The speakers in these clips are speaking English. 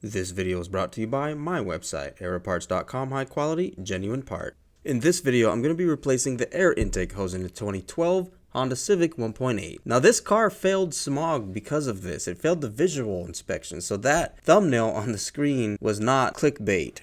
This video is brought to you by my website, aeroparts.com, high quality, genuine part. In this video, I'm going to be replacing the air intake hose in the 2012 Honda Civic 1.8. Now this car failed smog because of this. It failed the visual inspection, so that thumbnail on the screen was not clickbait.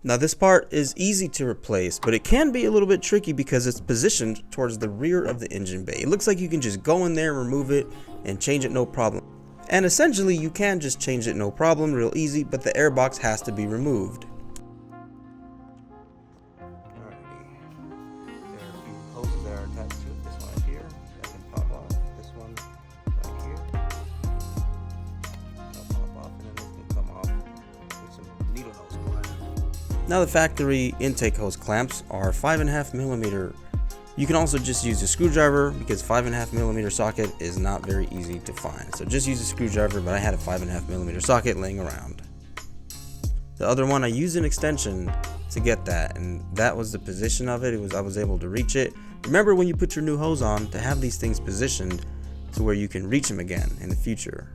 Now this part is easy to replace, but it can be a little bit tricky because it's positioned towards the rear of the engine bay. It looks like you can just go in there, remove it, and change it no problem. And essentially you can just change it no problem, real easy, but the airbox has to be removed. Alrighty. There are a few hoses that are attached to it. This one right here, that can pop off. This one right here, that'll pop off, and then this can come off with some needle nose pliers. Now the factory intake hose clamps are 5.5mm. You can also just use a screwdriver because 5.5mm socket is not very easy to find. So just use a screwdriver, but I had a 5.5mm socket laying around. The other one, I used an extension to get that, and that was the position of it. I was able to reach it. Remember when you put your new hose on to have these things positioned to where you can reach them again in the future.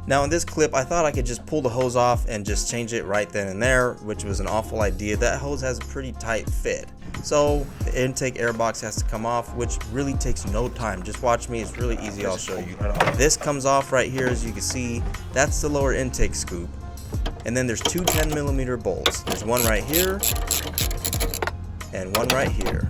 Now in this clip, I thought I could just pull the hose off and just change it right then and there, which was an awful idea. That hose has a pretty tight fit. So the intake airbox has to come off, which really takes no time. Just watch me, it's really easy, I'll show you. This comes off right here, as you can see. That's the lower intake scoop. And then there's two 10mm bolts. There's one right here and one right here.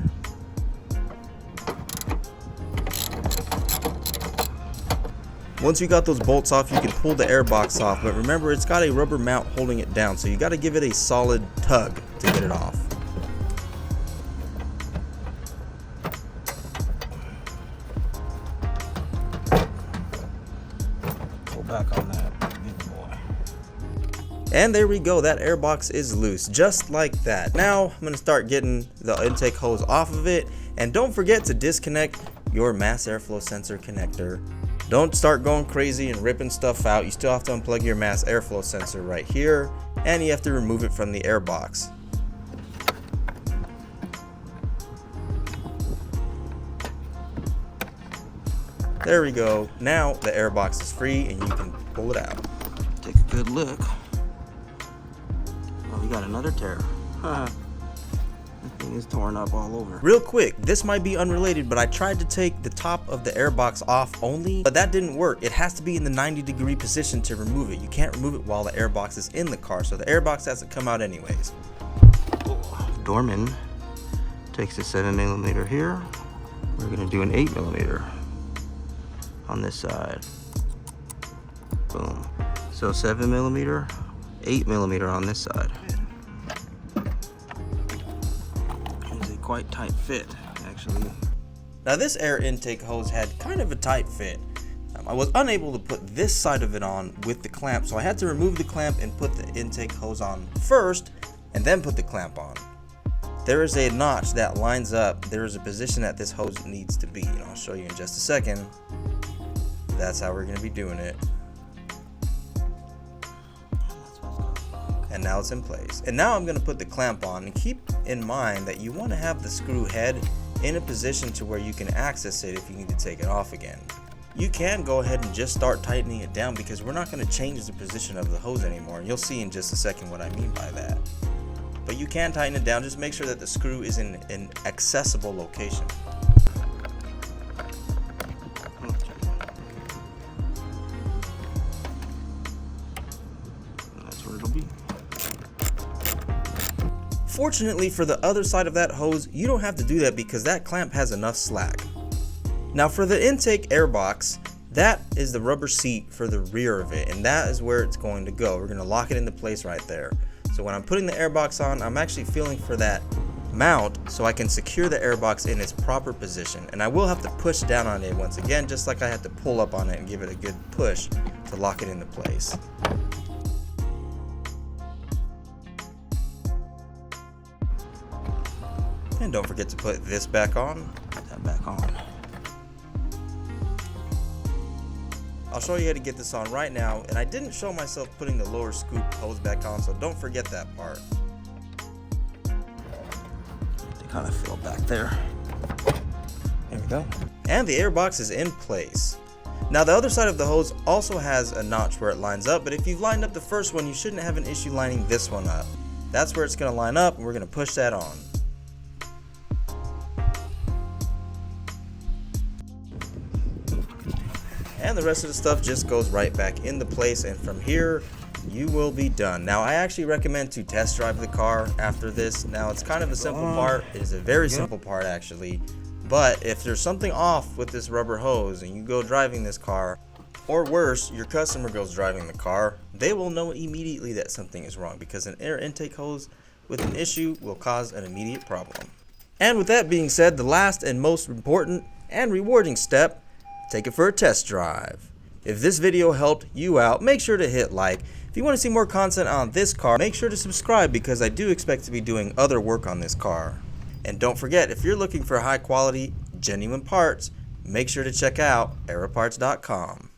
Once you got those bolts off, you can pull the airbox off, but remember it's got a rubber mount holding it down, so you got to give it a solid tug to get it off. Pull back on that big boy. And there we go, that airbox is loose, just like that. Now I'm going to start getting the intake hose off of it, and don't forget to disconnect your mass airflow sensor connector. Don't start going crazy and ripping stuff out. You still have to unplug your mass airflow sensor right here, and you have to remove it from the airbox. There we go. Now the airbox is free and you can pull it out. Take a good look. Oh, we got another tear. Thing is torn up all over. Real quick, this might be unrelated, but I tried to take the top of the airbox off only, but that didn't work. It has to be in the 90-degree position to remove it. You can't remove it while the airbox is in the car, so the airbox has to come out anyways. Dorman takes a 7mm here. We're gonna do an 8mm on this side. Boom. So 7mm, 8mm on this side. Quite tight fit, actually. Now this air intake hose had kind of a tight fit. I was unable to put this side of it on with the clamp, so I had to remove the clamp and put the intake hose on first and then put the clamp on. There is a notch that lines up. There is a position that this hose needs to be, and I'll show you in just a second. That's how we're going to be doing it. And now it's in place. And now I'm going to put the clamp on, and keep in mind that you want to have the screw head in a position to where you can access it if you need to take it off again. You can go ahead and just start tightening it down because we're not going to change the position of the hose anymore. And you'll see in just a second what I mean by that. But you can tighten it down, just make sure that the screw is in an accessible location. That's where it'll be. Fortunately for the other side of that hose, you don't have to do that because that clamp has enough slack. Now for the intake airbox, that is the rubber seat for the rear of it, and that is where it's going to go. We're going to lock it into place right there. So when I'm putting the airbox on, I'm actually feeling for that mount so I can secure the airbox in its proper position. And I will have to push down on it once again, just like I had to pull up on it and give it a good push to lock it into place. And don't forget to put this back on. Put that back on. I'll show you how to get this on right now, and I didn't show myself putting the lower scoop hose back on, so don't forget that part. kind of feel back there. There we go. And the airbox is in place. Now the other side of the hose also has a notch where it lines up, but if you've lined up the first one, you shouldn't have an issue lining this one up. That's where it's going to line up, and we're going to push that on. And the rest of the stuff just goes right back into place, and from here you will be done. Now I actually recommend to test drive the car after this. Now it's kind of a simple part. It is a very simple part actually, but if there's something off with this rubber hose and you go driving this car, or worse, your customer goes driving the car, they will know immediately that something is wrong, because an air intake hose with an issue will cause an immediate problem. And with that being said, the last and most important and rewarding step, take it for a test drive. If this video helped you out, make sure to hit like. If you want to see more content on this car, make sure to subscribe, because I do expect to be doing other work on this car. And don't forget, if you're looking for high quality, genuine parts, make sure to check out aeroparts.com.